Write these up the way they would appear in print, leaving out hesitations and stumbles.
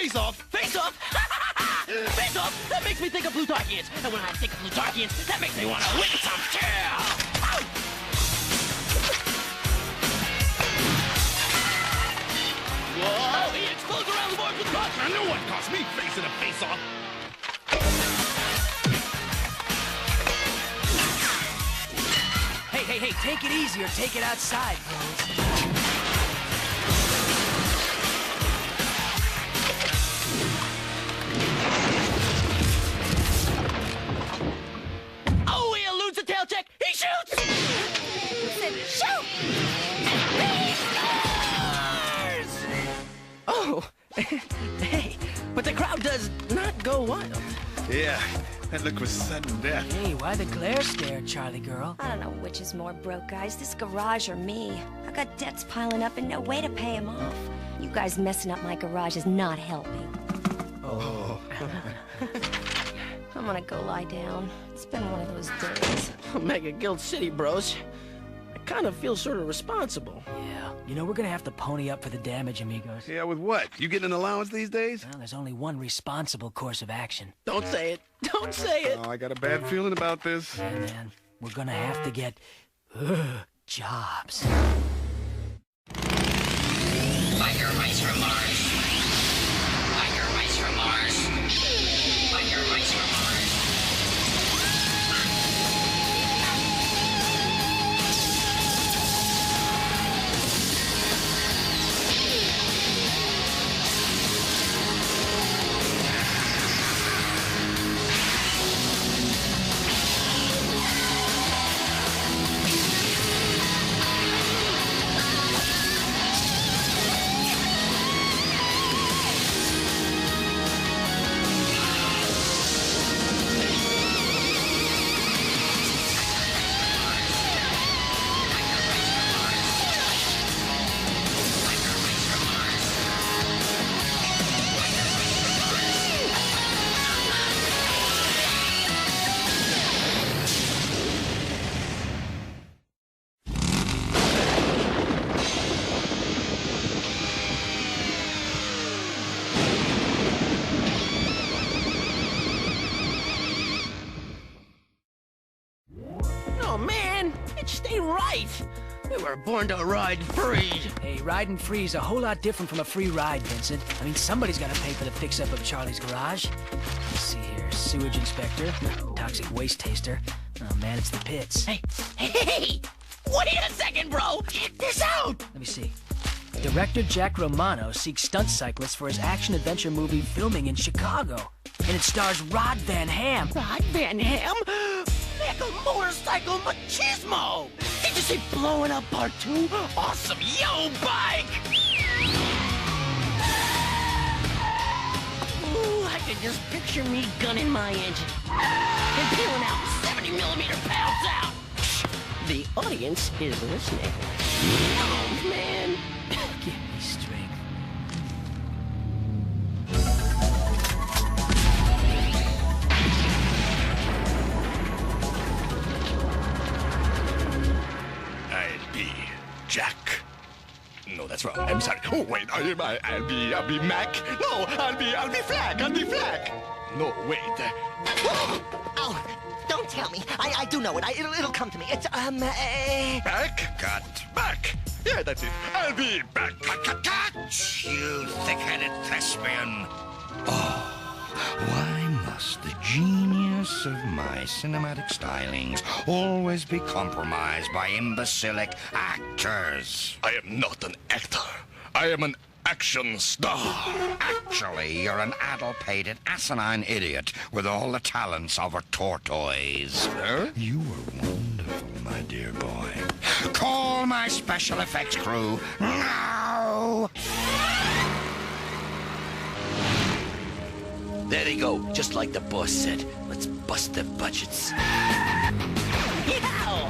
face off! Face off? Face off? That makes me think of Plutarchians. And when I think of Plutarchians, that makes me want to win some tail. Whoa! He explodes around the board with caution. I know what cost me facing a face off. Hey, take it easy or take it outside, bros. Oh, he eludes a tail check. He shoots! Shoot! He scores! Oh, hey, but the crowd does not go wild. Yeah, that look was sudden death. Hey, why the glare stare, Charlie girl? I don't know which is more broke, guys, this garage or me. I got debts piling up and no way to pay them off. You guys messing up my garage is not helping. Oh. I'm gonna go lie down. It's been one of those days. Mega Guild City, bros. I kind of feel sort of responsible. Yeah, you know we're gonna have to pony up for the damage, amigos. Yeah, with what? You getting an allowance these days? Well, there's only one responsible course of action. Don't say it. Don't say it. Oh, I got a bad feeling about this. Yeah, man, we're gonna have to get jobs. Biker Rice from Mars. Biker Rice from Mars. Biker Rice from Mars. Oh, man, it stayed right. We were born to ride free. Hey, riding free is a whole lot different from a free ride, Vincent. I mean, somebody's gotta pay for the fix-up of Charlie's garage. Let's see here, sewage inspector, toxic waste taster. Oh man, it's the pits. Hey, wait a second, bro. Check this out. Let me see. Director Jack Romano seeks stunt cyclists for his action-adventure movie filming in Chicago. And it stars Rod Van Ham. Rod Van Ham? Mega motorcycle machismo. Did you see Blowing Up Part 2? Awesome yo bike. Ooh, I can just picture me gunning my engine and peeling out 70mm pounds out. The audience is listening. Oh, man. Give me strength. I'll be Jack. No, that's wrong. I'm sorry. Oh, wait. I'll be Mac. No, I'll be Flag. I'll be Flag. No, wait. Oh, don't tell me. I do know it. It'll come to me. It's, Back? Back. Yeah, that's it. I'll be back. You thick-headed thespian. Oh, why must the genius of my cinematic stylings always be compromised by imbecilic actors? I am not an actor. I am an action star. Actually, you're an addle-pated, asinine idiot with all the talents of a tortoise. Huh? You were wonderful, my dear boy. Call my special effects crew now! There they go, just like the boss said. Let's bust their budgets. Yow!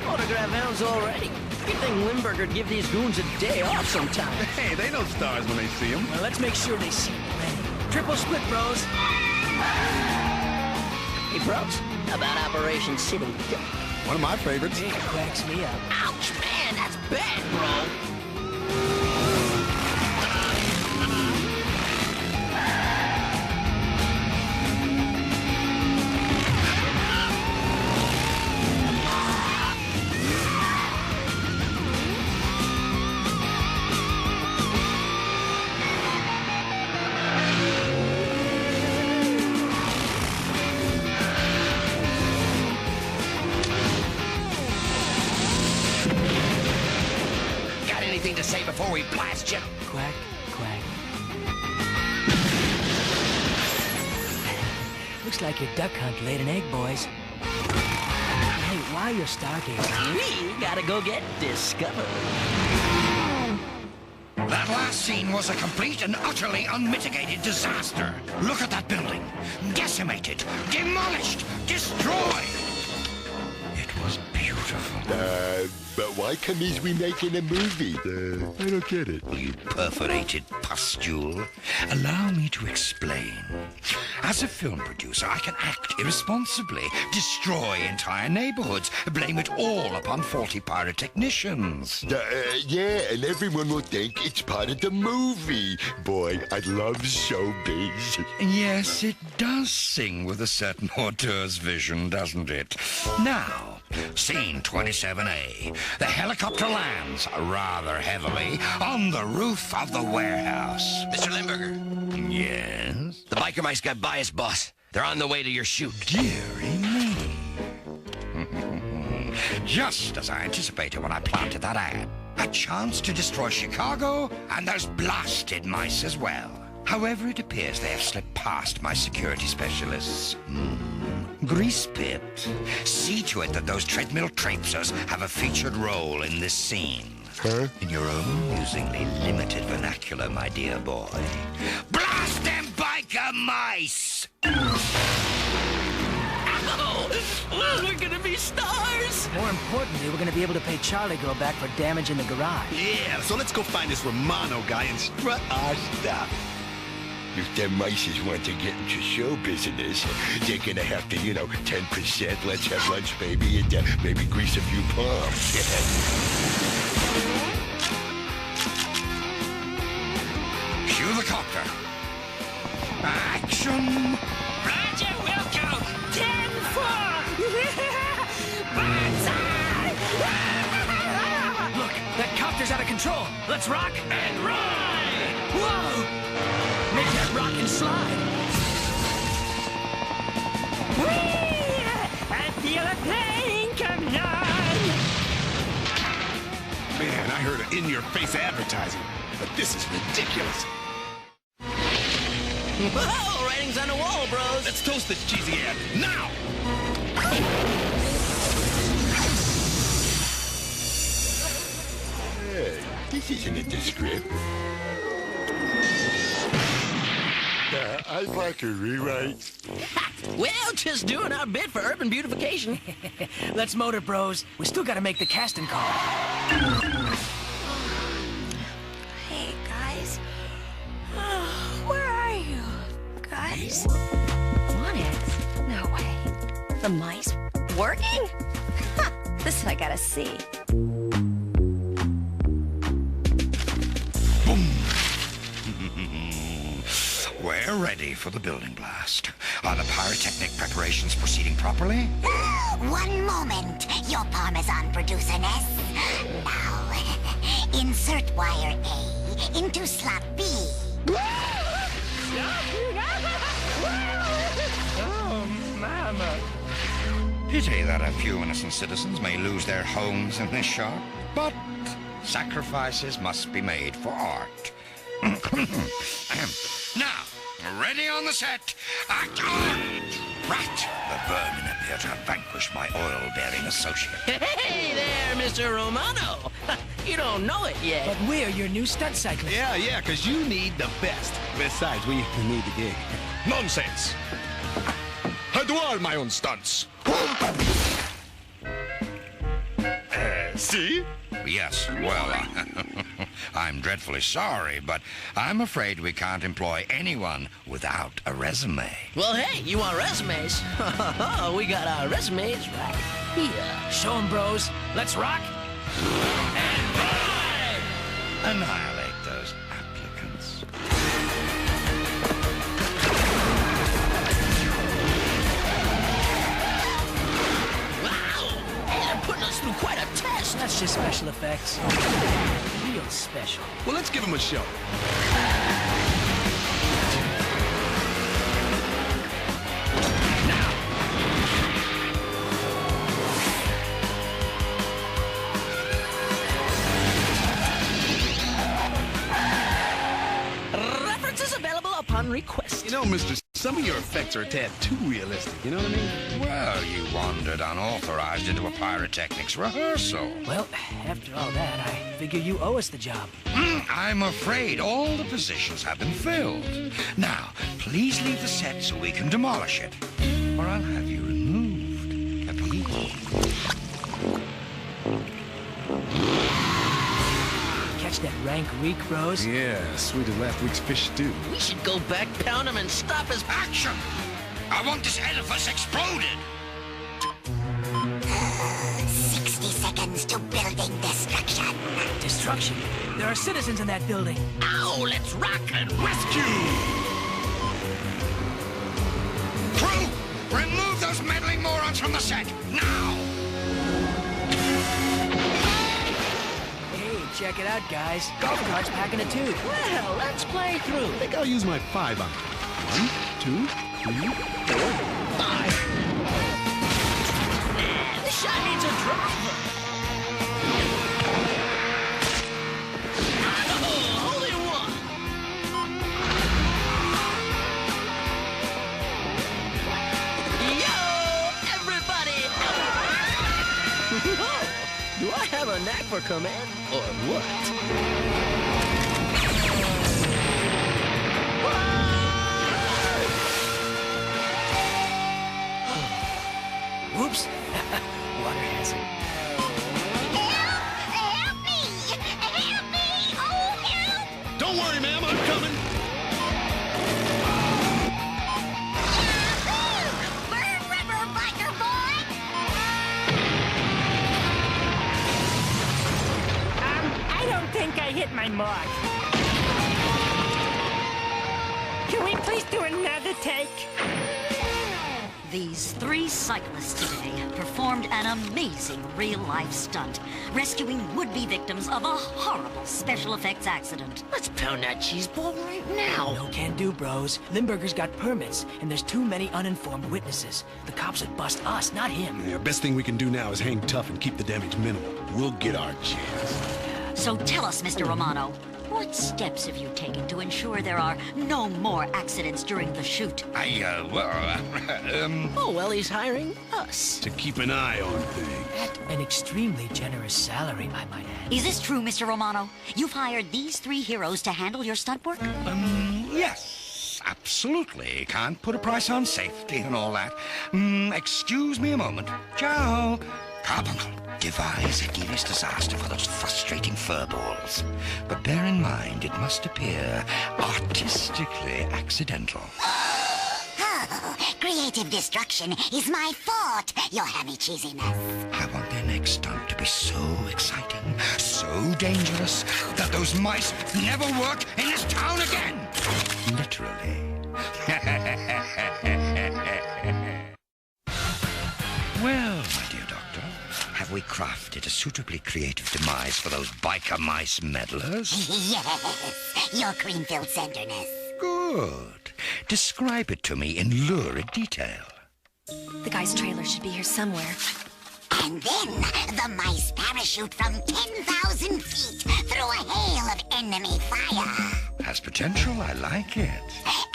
Autograph hounds already. You'd think Limburger'd give these goons a day off sometime. Hey, they know stars when they see them. Well, let's make sure they see it ready. Triple split, bros. Hey, bros, how about Operation City? One of my favorites. It cracks me up. Ouch, man, that's bad, bro. before we blast you. Quack, quack. Looks like your duck hunt laid an egg, boys. Hey, while you're stargazing, We gotta go get discovered. That last scene was a complete and utterly unmitigated disaster. Look at that building. Decimated, demolished, destroyed. It was beautiful. But why come is we making a movie? I don't get it. You perforated pustule. Allow me to explain. As a film producer, I can act irresponsibly, destroy entire neighborhoods, blame it all upon faulty pyrotechnicians. Yeah, and everyone will think it's part of the movie. Boy, I love showbiz. Yes, it does sing with a certain auteur's vision, doesn't it? Now, scene 27A. The helicopter lands rather heavily on the roof of the warehouse. Mr. Limburger, Yes? the biker mice got biased, boss. They're on the way to your shoot. Dearie me. Just as I anticipated when I planted that ad. A chance to destroy Chicago, and there's blasted mice as well. However, it appears they have slipped past my security specialists. Grease Pit, see to it that those treadmill traipsers have a featured role in this scene. Huh? In your own amusingly limited vernacular, my dear boy. Blast them biker mice! Ow! We're gonna be stars! more importantly, we're gonna be able to pay Charlie Girl back for damage in the garage. Yeah, so let's go find this Romano guy and strut our stuff. If them mices want to get into show business, they're gonna have to, 10%. Let's have lunch, baby, and maybe grease a few palms. Cue the copter. Action! Roger, we'll go 10-4! Look, that copter's out of control. Let's rock and ride! Whoa! Make that rock and slide. I feel a plane coming on! Man, I heard an in-your-face advertising, but this is ridiculous. Whoa, writing's on the wall, bros! Let's toast this cheesy ad now! Hey, this isn't in the script. I'd like a rewrite. Well, just doing our bit for urban beautification. Let's motor, bros. We still gotta make the casting call. Hey, guys. Where are you, guys? Wanted? No way. The mice working? Ha! This I gotta see. We're ready for the building blast. Are the pyrotechnic preparations proceeding properly? One moment, your Parmesan producer-ness. Now, insert wire A into slot B. Oh, Mama. Pity that a few innocent citizens may lose their homes in this shop, but sacrifices must be made for art. Now, ready on the set. Act on! Right! The vermin appear to have vanquished my oil-bearing associate. Hey there, Mr. Romano. You don't know it yet. But we're your new stunt cyclist. Yeah, because you need the best. Besides, we need the gig. Nonsense! I do all my own stunts. See? Yes, well, I'm dreadfully sorry, but I'm afraid we can't employ anyone without a resume. Well, hey, you want resumes? We got our resumes right here. Show 'em, bros. Let's rock. Annihilate those applicants. Wow! They're putting us through quite a test. That's just special effects. Real special. Well, let's give him a show. know, mister, some of your effects are a tad too realistic, you know what I mean? Well, you wandered unauthorized into a pyrotechnics rehearsal. Well, after all that, I figure you owe us the job. I'm afraid all the positions have been filled. Now, please leave the set so we can demolish it, or I'll have you removed. Capisce? Catch that rank reek, Rose? Yeah, sweet as last week's fish stew. We should go back, pound him, and stop his... Action! I want this edifice exploded! 60 seconds to building destruction. Destruction? There are citizens in that building. Ow, let's rock and Rescue! Crew, remove those meddling morons from the set, now! Hey, check it out, guys. Golf cart's packing a tube. Well, let's play through. I think I'll use my 5 on it. 1, 2, 3, 4. 5. Man, this shot needs a driver. Oh, only one. Yo, everybody. Do I have a knack for command or what? Whoops. Water hazard. Help me! Help me! Oh, help! Don't worry, ma'am, I'm coming. Yahoo! Burn River, biker boy! I don't think I hit my mark. Can we please do another take? These 3 cyclists today performed an amazing real-life stunt, rescuing would-be victims of a horrible special effects accident. Let's pound that cheese ball right now. No can do, bros. Limburger's got permits, and there's too many uninformed witnesses. The cops would bust us, not him. Yeah, best thing we can do now is hang tough and keep the damage minimal. We'll get our chance. So tell us, Mr. Romano, what steps have you taken to ensure there are no more accidents during the shoot? Oh, well, he's hiring us. To keep an eye on things. At an extremely generous salary, I might add. Is this true, Mr. Romano? You've hired these 3 heroes to handle your stunt work? Yes, absolutely. Can't put a price on safety and all that. Excuse me a moment. Ciao. Carbuncle, devise a Guinness disaster for those frustrating furballs. But bear in mind, it must appear artistically accidental. Oh, creative destruction is my forte, your hammy cheesiness. I want their next stunt to be so exciting, so dangerous, that those mice never work in this town again. Literally. Well, my dear doctor, have we crafted a suitably creative demise for those biker mice meddlers? Yes, your cream-filled centerness. Good. Describe it to me in lurid detail. The guy's trailer should be here somewhere. And then the mice parachute from 10,000 feet through a hail of enemy fire. Has potential, I like it.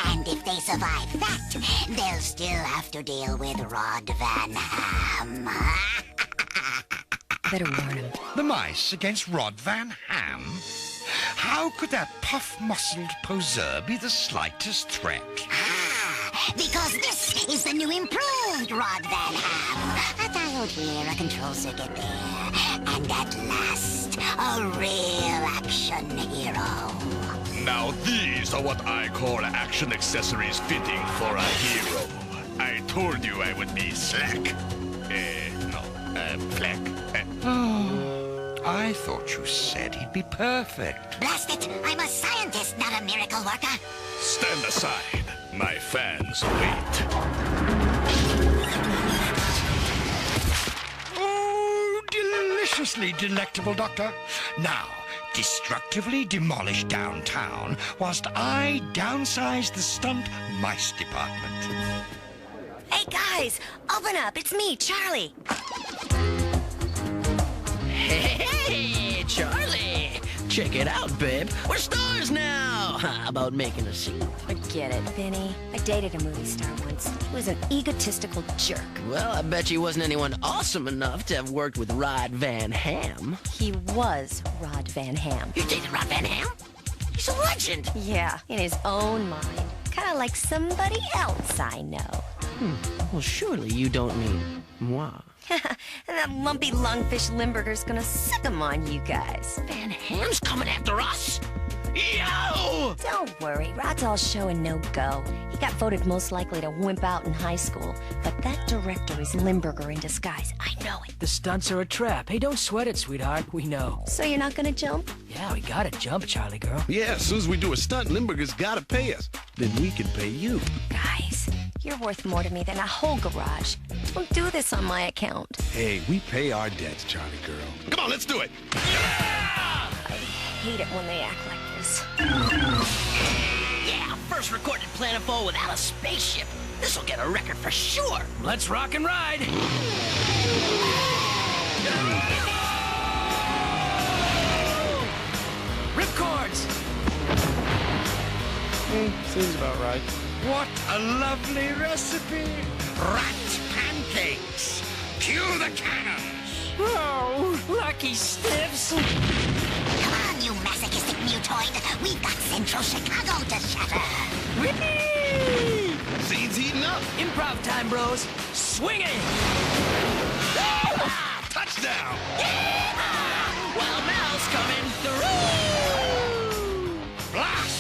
And if they survive that, they'll still have to deal with Rod Van Ham. Better warn him. The mice against Rod Van Ham? How could that puff-muscled poseur be the slightest threat? Because this is the new improved Rod Van Ham. A diode here, a control circuit there. And at last, a real action hero. Now these are what I call action accessories fitting for a hero. I told you I would be slack. Flack. Oh, I thought you said he'd be perfect. Blast it! I'm a scientist, not a miracle worker. Stand aside. My fans wait. Oh, deliciously delectable, Doctor. Now, destructively demolish downtown whilst I downsize the stunt mice department. Hey, guys! Open up! It's me, Charlie! Hey, Charlie! Check it out, babe. We're stars now. How about making a scene? Forget it, Vinny. I dated a movie star once. He was an egotistical jerk. Well, I bet you wasn't anyone awesome enough to have worked with Rod Van Ham. He was Rod Van Ham. You dated Rod Van Ham? He's a legend. Yeah, in his own mind. Kind of like somebody else I know. Well, surely you don't mean moi. And that lumpy lungfish Limburger's gonna sick 'em on you guys. Van Ham's coming after us? Yo! Don't worry, Rod's all show and no go. He got voted most likely to wimp out in high school. But that director is Limburger in disguise. I know it. The stunts are a trap. Hey, don't sweat it, sweetheart. We know. So you're not gonna jump? Yeah, we gotta jump, Charlie girl. Yeah, as soon as we do a stunt, Limburger's gotta pay us. Then we can pay you. Guys, you're worth more to me than a whole garage. Don't do this on my account. Hey, we pay our debts, Charlie girl. Come on, let's do it. I hate it when they act like this. Yeah, first recorded planetfall without a spaceship. This'll get a record for sure. Let's rock and ride. Ripcords. Seems about right. What a lovely recipe! Rat pancakes! Cue the cannons! Oh, lucky stiffs. Come on, you masochistic mutoid. We've got Central Chicago to shatter. Scene's heating up. Improv time, bros. Swing it. Touchdown! Well, Mel's coming through. Blast!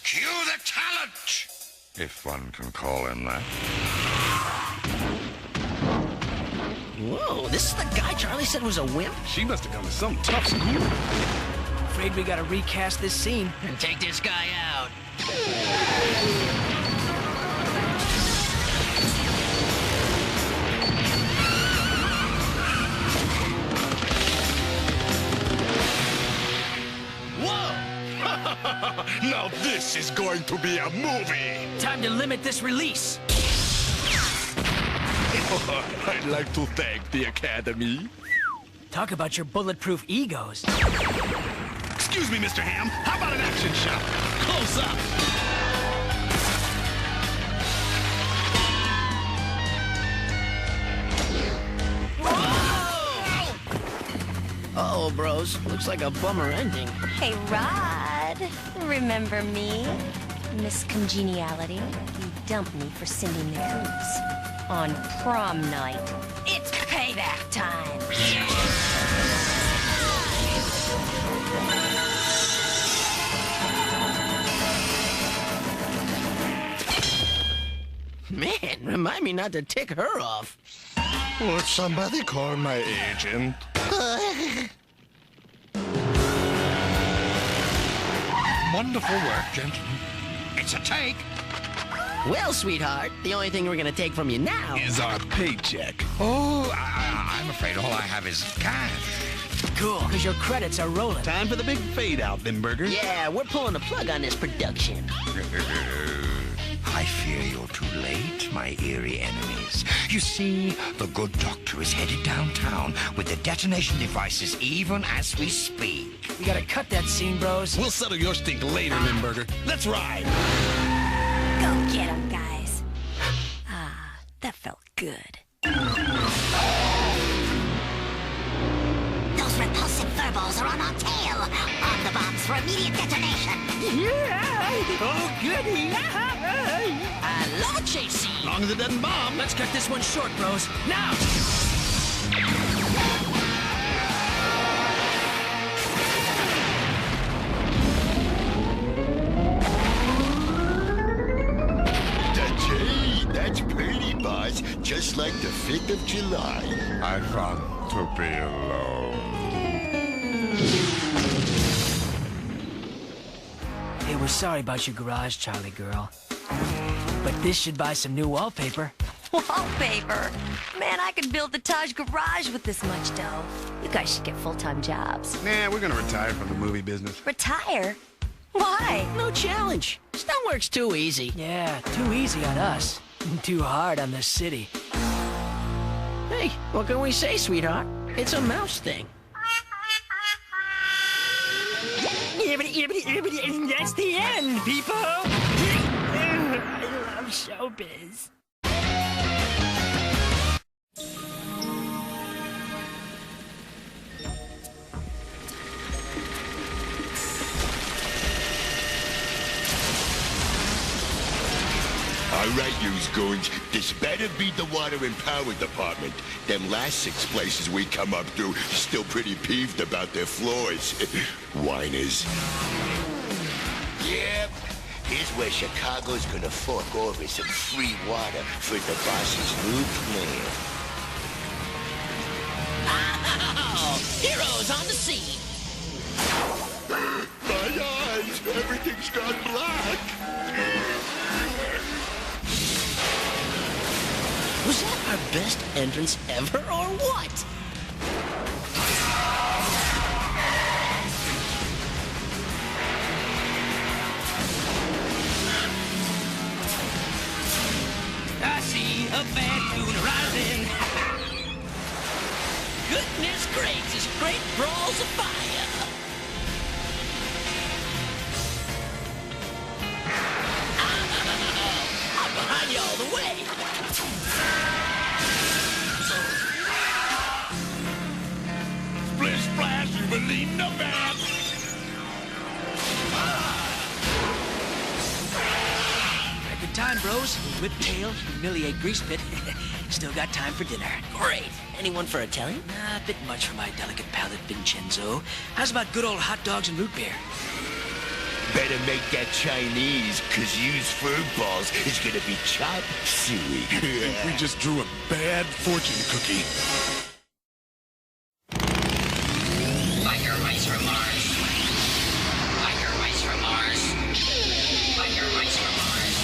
Cue the talent! If one can call him that. Whoa, this is the guy Charlie said was a wimp? She must have gone to some tough school. Afraid we gotta recast this scene. And take this guy out. Now this is going to be a movie! Time to limit this release. I'd like to thank the Academy. Talk about your bulletproof egos. Excuse me, Mr. Ham. How about an action shot? Close up. Uh-oh, bros. Looks like a bummer ending. Hey, Rod. Remember me? Miss Congeniality. You dumped me for Cindy McCoos. On prom night. It's payback time. Man, remind me not to tick her off. Would somebody call my agent? Wonderful work, gentlemen. It's a take. Well, sweetheart, the only thing we're gonna take from you now Is our paycheck. Oh, I'm afraid all I have is cash. Cool, because your credits are rolling. Time for the big fade out, Limburger. Yeah, we're pulling the plug on this production. I fear you're too late, my eerie enemies. You see, the good doctor is headed downtown with the detonation devices even as we speak. We gotta cut that scene, bros. We'll settle your stink later, Limburger. Let's ride. Go get 'em, guys. Ah, that felt good. Those repulsive furballs are on our tail. Arm the bombs for immediate detonation. Yeah. Oh, goody. I love a chase scene. As long as it doesn't bomb. Let's cut this one short, bros. Now! That's pretty, boss. Just like the 5th of July. I want to be alone. Hey, we're sorry about your garage, Charlie girl. But this should buy some new wallpaper. Wallpaper. Man, I could build the Taj garage with this much dough. You guys should get full-time jobs. Nah, we're gonna retire from the movie business. Retire? Why? No challenge. Stunt work's too easy. Yeah, too easy on us. Too hard on the city. Hey, what can we say, sweetheart? It's a mouse thing. And that's the end, people. I love showbiz. All right, yous goons. This better be the water and power department. Them last 6 places we come up through still pretty peeved about their floors. Whiners. Yep. Here's where Chicago's gonna fork over some free water for the boss's new plan. Oh, heroes on the scene. My eyes! Everything's gone black! Was that our best entrance ever, or what? I see a bad moon rising. Goodness gracious, great balls of fire! I'm behind you all the way! Splish splash, you believe no bad! Record time, bros. Whip tail, humiliate grease pit. Still got time for dinner. Great. Anyone for Italian? Nah, a bit much for my delicate palate, Vincenzo. How's about good old hot dogs and root beer? Better make that Chinese, cause used fur balls is gonna be chop suey. We just drew a bad fortune cookie. Like your rice from Mars. Like your rice from Mars. Like your rice from Mars.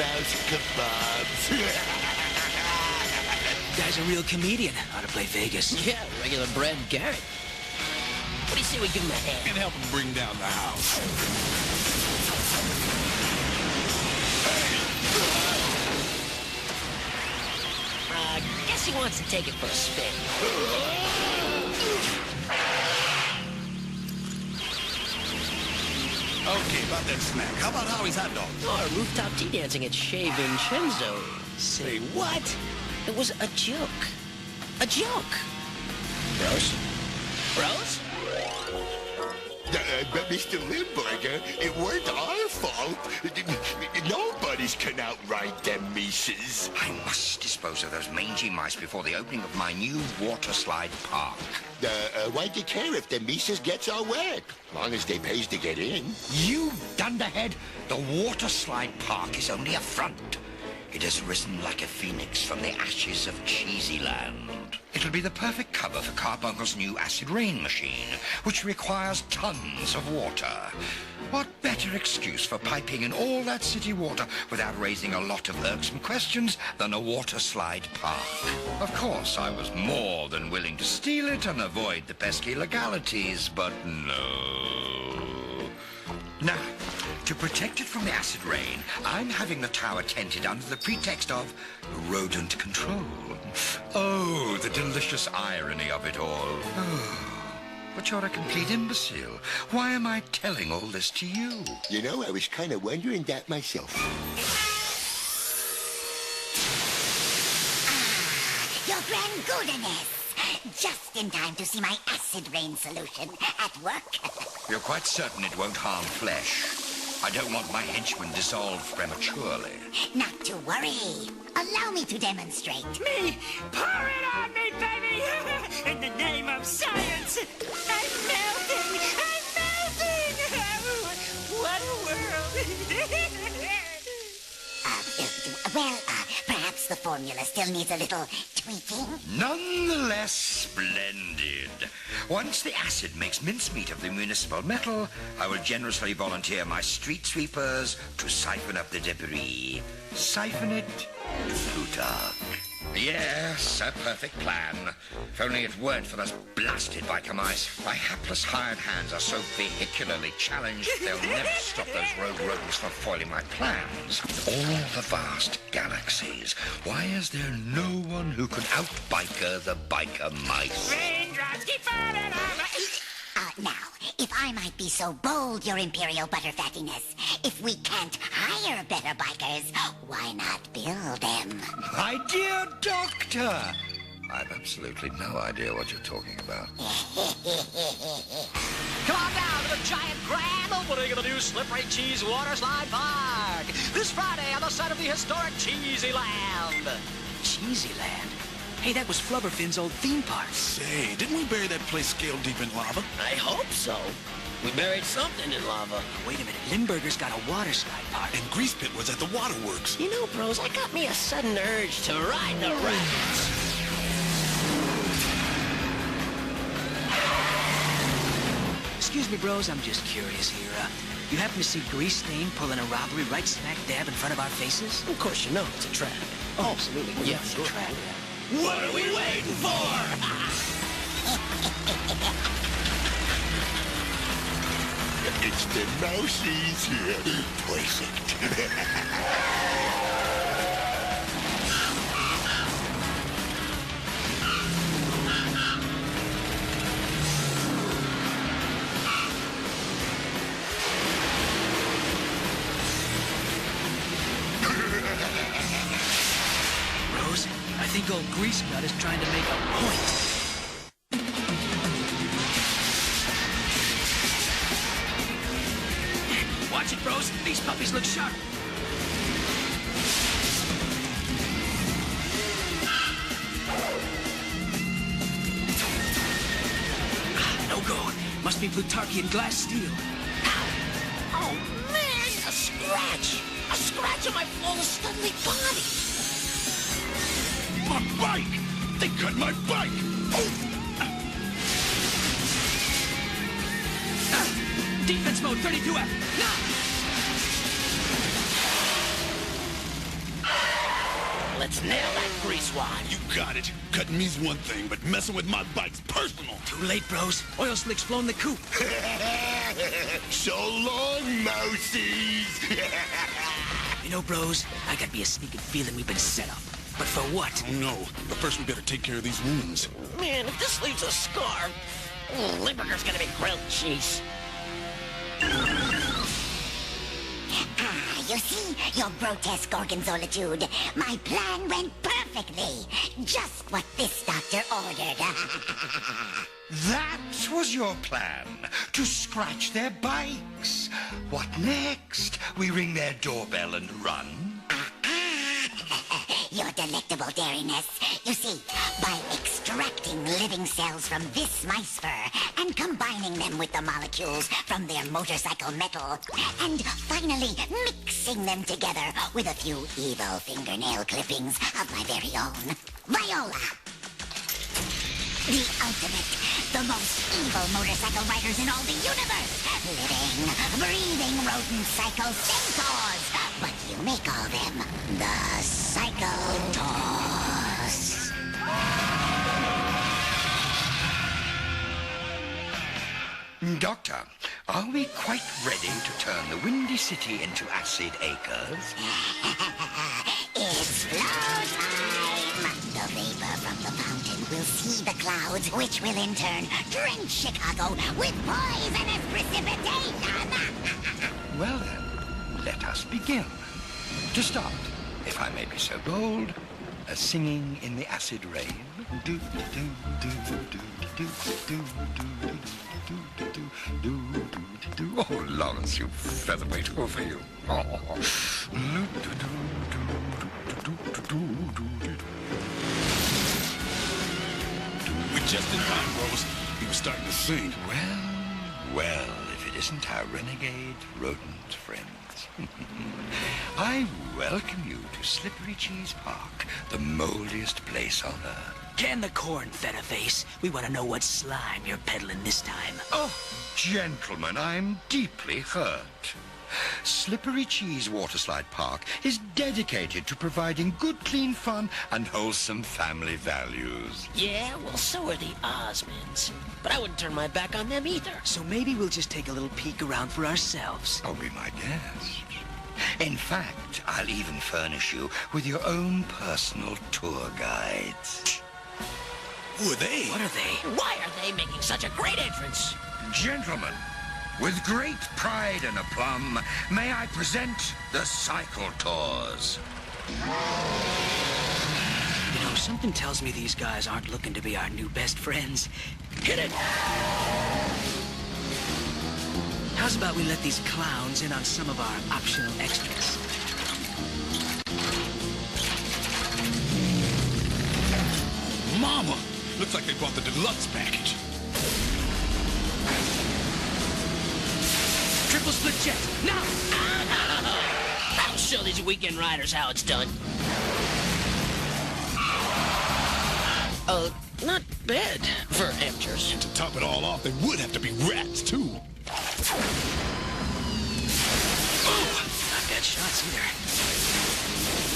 mouse kebabs. Guy's a real comedian. Ought to play Vegas. Yeah, regular Brad Garrett. What do you say we give him a hand? And help him bring down the house. Guess he wants to take it for a spin. Okay, about that snack. How about Howie's hot dog? Or rooftop tea dancing at Chez Vincenzo. Say what? It was a joke. A joke. Bros? Bros? But Mr. Limburger, it weren't our fault. Nobody's can outride them Mises. I must dispose of those mangy mice before the opening of my new water slide park. Why'd you care if the Mises gets our work? Long as they pays to get in. You dunderhead! The water slide park is only a front. It has risen like a phoenix from the ashes of Cheesy Land. It'll be the perfect cover for Carbuncle's new acid rain machine, which requires tons of water. What better excuse for piping in all that city water without raising a lot of irksome questions than a water slide park? Of course, I was more than willing to steal it and avoid the pesky legalities, but no. Now, to protect it from the acid rain, I'm having the tower tented under the pretext of rodent control. Oh, the delicious irony of it all. Oh, but you're a complete imbecile. Why am I telling all this to you? You know, I was kind of wondering that myself. Your grand goodness. just in time to see my acid rain solution at work. You're quite certain it won't harm flesh? I don't want my henchmen dissolved prematurely. Not to worry. Allow me to demonstrate. Me! Pour it on me, baby! In the name of science! I'm melting! I'm melting! What a world! Perhaps the formula still needs a little tweaking. Nonetheless splendid. Once the acid makes mincemeat of the municipal metal, I will generously volunteer my street sweepers to siphon up the debris. Siphon it to Plutarch. Yes, a perfect plan. If only it weren't for those blasted biker mice. My hapless hired hands are so vehicularly challenged, they'll never stop those rogue rodents from foiling my plans. All the vast galaxies. Why is there no one who could out-biker the biker mice? Raindrops keep falling on my... Now, if I might be so bold, Your Imperial Butterfattiness, if we can't hire better bikers, why not build them? My dear Doctor! I've absolutely no idea what you're talking about. Come on down to the giant grand opening of the new Slippery Cheese Water Slide Park. This Friday on the site of the historic Cheesy Land. Cheesy Land? Hey, that was Flubberfin's old theme park. Say, didn't we bury that place scale deep in lava? I hope so. We buried something in lava. Wait a minute, Limburger's got a water slide park. And Grease Pit was at the waterworks. You know, bros, I got me a sudden urge to ride the rapids. Excuse me, bros, I'm just curious here. You happen to see Grease Stain pulling a robbery right smack dab in front of our faces? Of course you know it's a trap. Oh, absolutely. Yeah, It's a trap. What are we waiting for? It's the mousies here. Perfect. Rose, I think old Grease Nut is trying to make a point. Watch it, bros. These puppies look sharp. No go. Must be Plutarchian glass steel. Oh, man, a scratch. A scratch on my full studly body. My bike! They cut my bike! Defense mode 32F. Now! Let's nail that grease wad. You got it. Cutting me's one thing, but messing with my bike's personal. Too late, bros. Oil slick's flown the coop. So long, mousies. You know, bros, I got me a sneaking feeling we've been set up. But for what? Oh, no. But first we better take care of these wounds. Man, if this leaves a scar, Limburger's gonna be grilled cheese. You see, your grotesque gorgonzolitude. My plan went perfectly. Just what this doctor ordered. That was your plan, to scratch their bikes. What next? We ring their doorbell and run? Your delectable dariness. You see, by extracting living cells from this mice fur and combining them with the molecules from their motorcycle metal and finally mixing them together with a few evil fingernail clippings of my very own. Viola! The ultimate, the most evil motorcycle riders in all the universe. Living, breathing rodent psycho Centaurs. But you may call them the Psychotors. Doctor, are we quite ready to turn the Windy City into Acid Acres? It's flow time! The vapor from the fountain will see the clouds, which will in turn drench Chicago with poisonous precipitation! Well then, let us begin. To start, if I may be so bold, singing in the acid rain. Oh, Lawrence, you featherweight over you. We're just in time, Rose. He was starting to sing. Well, if it isn't our renegade rodent friends. I welcome you to Slippery Cheese Park, the moldiest place on earth. Can the corn, Featherface. We want to know what slime you're peddling this time. Oh, gentlemen, I'm deeply hurt. Slippery Cheese Waterslide Park is dedicated to providing good, clean fun and wholesome family values. Yeah, well, so are the Osmonds. But I wouldn't turn my back on them either. So maybe we'll just take a little peek around for ourselves. Oh, be my guest. In fact, I'll even furnish you with your own personal tour guides. Who are they? What are they? Why are they making such a great entrance? Gentlemen, with great pride and aplomb, may I present the Centaurs. You know, something tells me these guys aren't looking to be our new best friends. Hit it! How's about we let these clowns in on some of our optional extras? Mama! Looks like they brought the deluxe package. Triple split jet, now! I'll show these weekend riders how it's done. Not bad for amateurs. To top it all off, they would have to be rats, too. Oh, not bad shots either.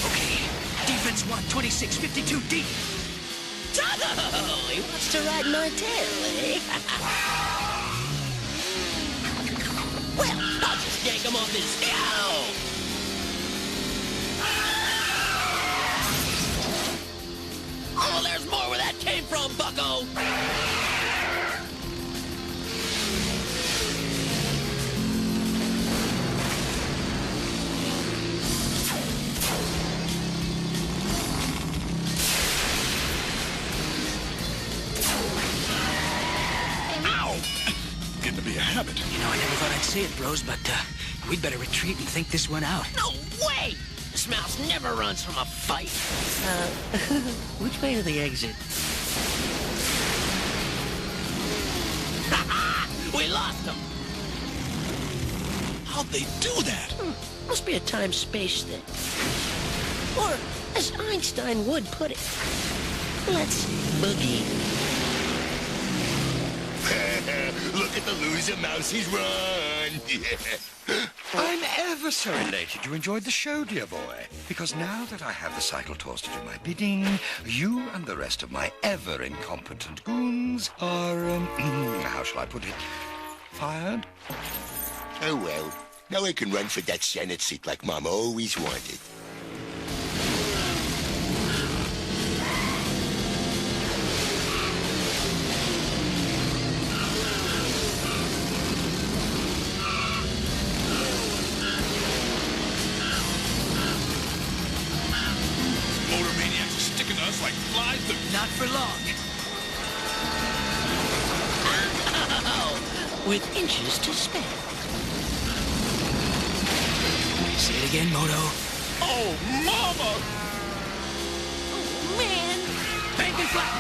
Okay, defense 1, 26, 52 deep. Oh, he wants to ride my tail, eh? Well, I'll just yank him off his tail. Oh, there's more where that came from, bucko. Getting to be a habit. You know, I never thought I'd say it, bros, but we'd better retreat and think this one out. No way! This mouse never runs from a fight. Which way are the exit? We lost him! How'd they do that? Must be a time-space thing. Or, as Einstein would put it, let's boogie. Look at the loser mousies run! I'm ever so elated you enjoyed the show, dear boy, because now that I have the Centaurs to do my bidding, you and the rest of my ever-incompetent goons are, how shall I put it, fired? Oh well, now I can run for that Senate seat like Mama always wanted. Like flies through. Not for long. With inches to spare. Say it again, Moto. Oh, Mama! Oh, man. Bank and flat.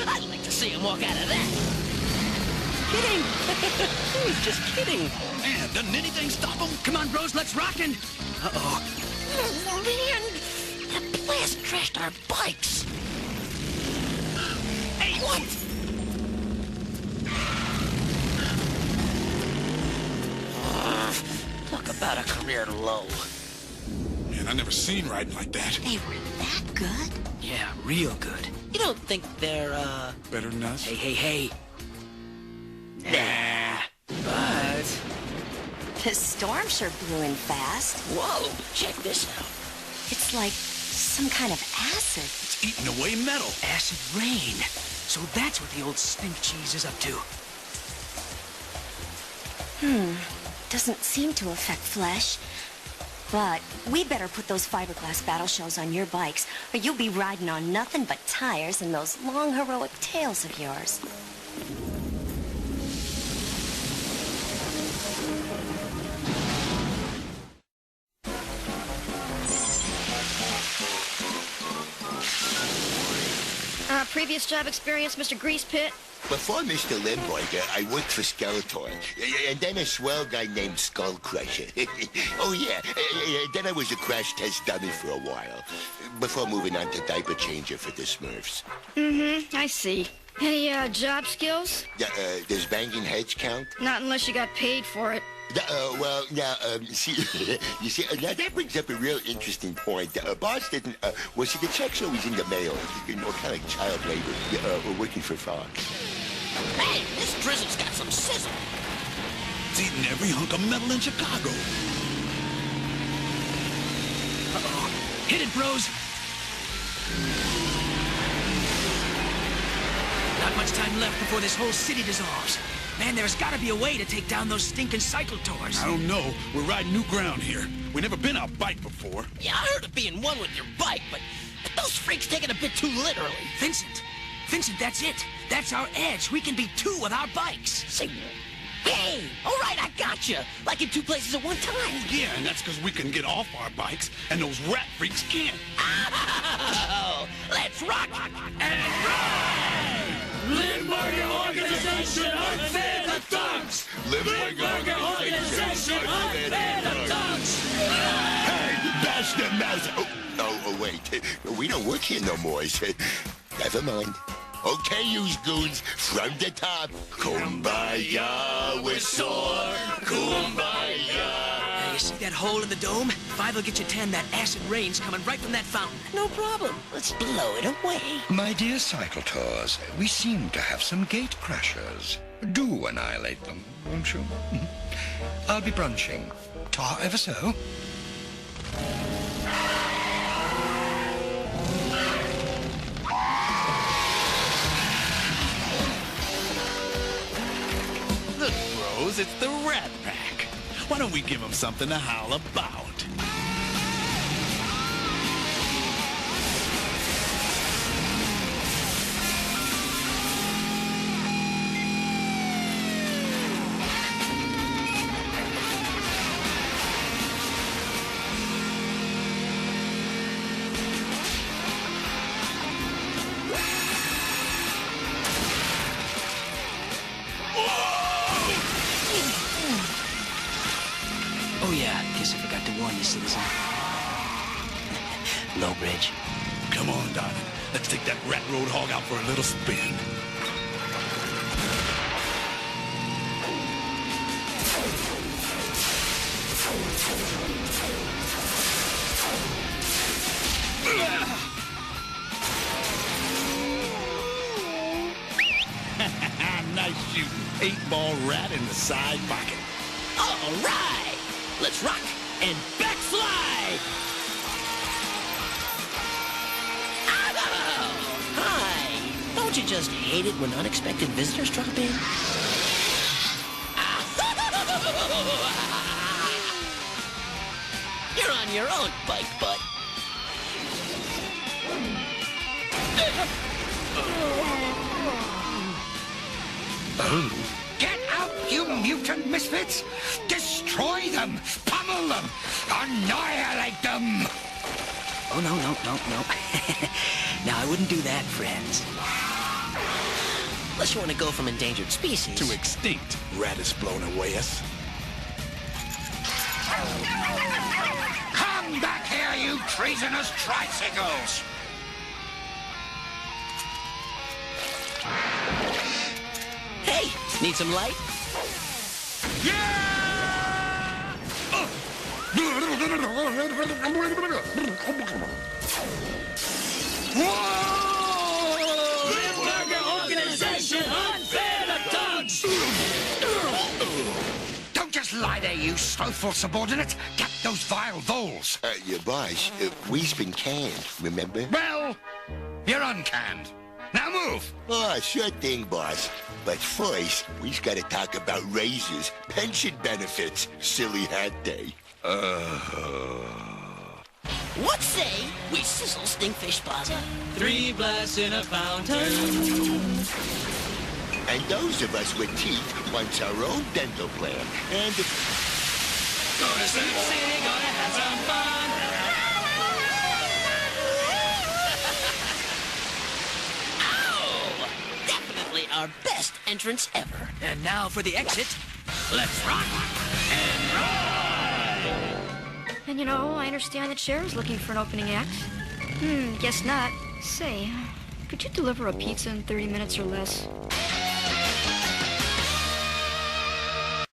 I'd like to see him walk out of that. Kidding. He was just kidding. Man, doesn't anything stop him? Come on, bros, let's rockin'. Uh-oh. Oh, man. That blast trashed our bikes. Hey, what? Talk about a career low. Man, I never seen riding like that. They were that good? Yeah, real good. You don't think they're, Better than us? Hey. Nah. But The storm sure blew in fast. Whoa, check this out. It's like some kind of acid. It's eating away metal. acid rain. So that's what the old stink cheese is up to. Doesn't seem to affect flesh. But we better put those fiberglass battle shells on your bikes, or you'll be riding on nothing but tires and those long heroic tails of yours. Previous job experience, Mr. Grease Pit? Before Mr. Limburger, I worked for Skeletor, and then a swell guy named Skull Crusher. Oh, yeah, then I was a crash test dummy for a while, before moving on to diaper changer for the Smurfs. I see. Any, job skills? Does banging heads count? Not unless you got paid for it. Well, now, you see, now that brings up a real interesting point. Boss didn't, well, see, the check's always in the mail, you know, kind of like child labor, working for Fox. Hey, this drizzle's got some sizzle. It's eating every hunk of metal in Chicago. Uh-oh. Hit it, bros. Not much time left before this whole city dissolves. Man, there's gotta be a way to take down those stinking Centaurs. I don't know. We're riding new ground here. We've never been on a bike before. Yeah, I heard of being one with your bike, but those freaks take it a bit too literally. Vincent, that's it. That's our edge. We can be two with our bikes. Say, hey, all right, I gotcha. Like in two places at one time. Yeah, and that's because we can get off our bikes, and those rat freaks can't. Oh, let's rock and ride! Limburger Organization, unfair the thugs! Limburger Organization, unfair the thugs! Hey, bastard mouse! Oh, wait. We don't work here no more. Never mind. Okay, you goons, from the top. Kumbaya, we're sore. Kumbaya. You see that hole in the dome? Five will get you 10. That acid rain's coming right from that fountain. No problem. Let's blow it away. My dear Cycle Tours, we seem to have some gate crashers. Do annihilate them, won't you? I'll be brunching. Ta ever so. Look, bros, it's the Rat Pack. Why don't we give them something to howl about? Oh yeah, guess I forgot to warn you, citizen. Low bridge. Come on, darling. Let's take that rat road hog out for a little spin. Nice shooting. 8-ball rat in the side pocket. All right. Let's rock and backslide! Oh, hi! Don't you just hate it when unexpected visitors drop in? You're on your own, bike butt. Get out, you mutant misfits! Destroy them! Pummel them! Annihilate them! Oh, no. Now, I wouldn't do that, friends. Unless you want to go from endangered species To extinct, rat is blown away us. Come back here, you treasonous tricycles! Hey, need some light? Limburger Organization, unfair the thugs! Don't just lie there, you slothful subordinate. Get those vile voles. Your boss, we've been canned, remember? Well, you're uncanned. Now move! Oh, sure thing, boss. But first, we've got to talk about raises, pension benefits, silly hat day. What say we sizzle Stinkfish Plaza? 3 blasts in a fountain. And those of us with teeth want our own dental plan. And Go to Sleep City, gonna have some fun. Oh! Definitely our best entrance ever. And now for the exit. Let's rock and ride! And you know, I understand that Cher's looking for an opening act. Guess not. Say, could you deliver a pizza in 30 minutes or less?